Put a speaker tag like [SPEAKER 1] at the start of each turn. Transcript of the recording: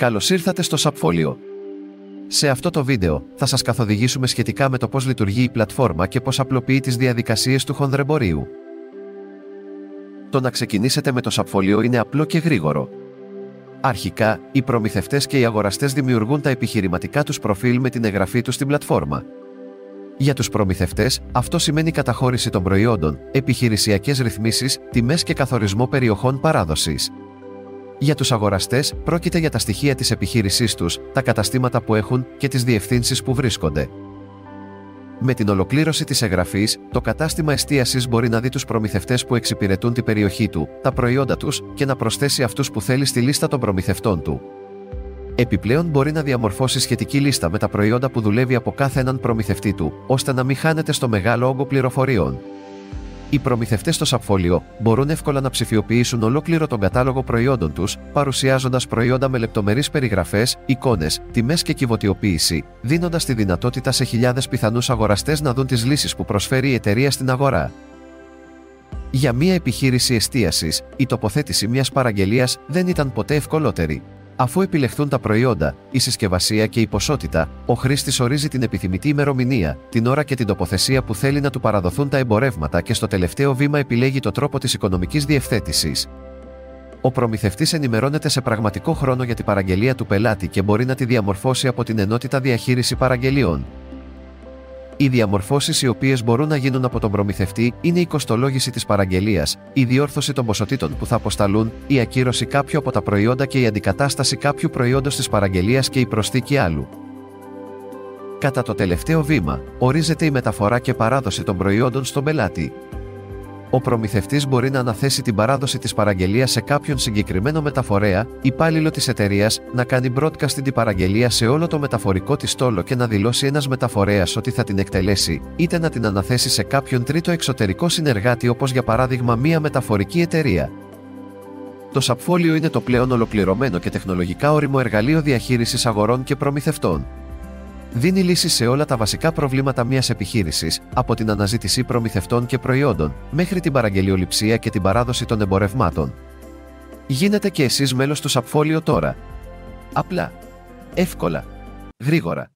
[SPEAKER 1] Καλώς ήρθατε στο Subfolio. Σε αυτό το βίντεο θα σας καθοδηγήσουμε σχετικά με το πώς λειτουργεί η πλατφόρμα και πώς απλοποιεί τις διαδικασίες του χονδρεμπορίου. Το να ξεκινήσετε με το Subfolio είναι απλό και γρήγορο. Αρχικά, οι προμηθευτές και οι αγοραστές δημιουργούν τα επιχειρηματικά τους προφίλ με την εγγραφή τους στην πλατφόρμα. Για τους προμηθευτές, αυτό σημαίνει καταχώρηση των προϊόντων, επιχειρησιακές ρυθμίσεις, τιμές και καθορισμό περιοχών παράδοσης. Για τους αγοραστές, πρόκειται για τα στοιχεία της επιχείρησής τους, τα καταστήματα που έχουν και τις διευθύνσεις που βρίσκονται. Με την ολοκλήρωση της εγγραφής, το κατάστημα εστίασης μπορεί να δει τους προμηθευτές που εξυπηρετούν την περιοχή του, τα προϊόντα τους και να προσθέσει αυτούς που θέλει στη λίστα των προμηθευτών του. Επιπλέον, μπορεί να διαμορφώσει σχετική λίστα με τα προϊόντα που δουλεύει από κάθε έναν προμηθευτή του, ώστε να μην χάνεται στο μεγάλο όγκο πληροφοριών. Οι προμηθευτές στο Subfolio μπορούν εύκολα να ψηφιοποιήσουν ολόκληρο τον κατάλογο προϊόντων τους, παρουσιάζοντας προϊόντα με λεπτομερείς περιγραφές, εικόνες, τιμές και κυβωτιοποίηση, δίνοντας τη δυνατότητα σε χιλιάδες πιθανούς αγοραστές να δουν τις λύσεις που προσφέρει η εταιρεία στην αγορά. Για μια επιχείρηση εστίασης, η τοποθέτηση μιας παραγγελίας δεν ήταν ποτέ ευκολότερη. Αφού επιλεχθούν τα προϊόντα, η συσκευασία και η ποσότητα, ο χρήστης ορίζει την επιθυμητή ημερομηνία, την ώρα και την τοποθεσία που θέλει να του παραδοθούν τα εμπορεύματα και στο τελευταίο βήμα επιλέγει το τρόπο της οικονομικής διευθέτησης. Ο προμηθευτής ενημερώνεται σε πραγματικό χρόνο για την παραγγελία του πελάτη και μπορεί να τη διαμορφώσει από την ενότητα διαχείριση παραγγελιών. Οι διαμορφώσεις οι οποίες μπορούν να γίνουν από τον προμηθευτή είναι η κοστολόγηση της παραγγελίας, η διόρθωση των ποσοτήτων που θα αποσταλούν, η ακύρωση κάποιου από τα προϊόντα και η αντικατάσταση κάποιου προϊόντος της παραγγελίας και η προσθήκη άλλου. Κατά το τελευταίο βήμα, ορίζεται η μεταφορά και παράδοση των προϊόντων στον πελάτη. Ο προμηθευτής μπορεί να αναθέσει την παράδοση της παραγγελίας σε κάποιον συγκεκριμένο μεταφορέα, υπάλληλο της εταιρείας, να κάνει broadcast την παραγγελία σε όλο το μεταφορικό της στόλο και να δηλώσει ένας μεταφορέας ότι θα την εκτελέσει, είτε να την αναθέσει σε κάποιον τρίτο εξωτερικό συνεργάτη όπως για παράδειγμα μία μεταφορική εταιρεία. Το Subfolio είναι το πλέον ολοκληρωμένο και τεχνολογικά ώριμο εργαλείο διαχείρισης αγορών και προμηθευτών. Δίνει λύσεις σε όλα τα βασικά προβλήματα μιας επιχείρησης, από την αναζήτηση προμηθευτών και προϊόντων, μέχρι την παραγγελιοληψία και την παράδοση των εμπορευμάτων. Γίνετε και εσείς μέλος του Subfolio τώρα. Απλά, εύκολα, γρήγορα.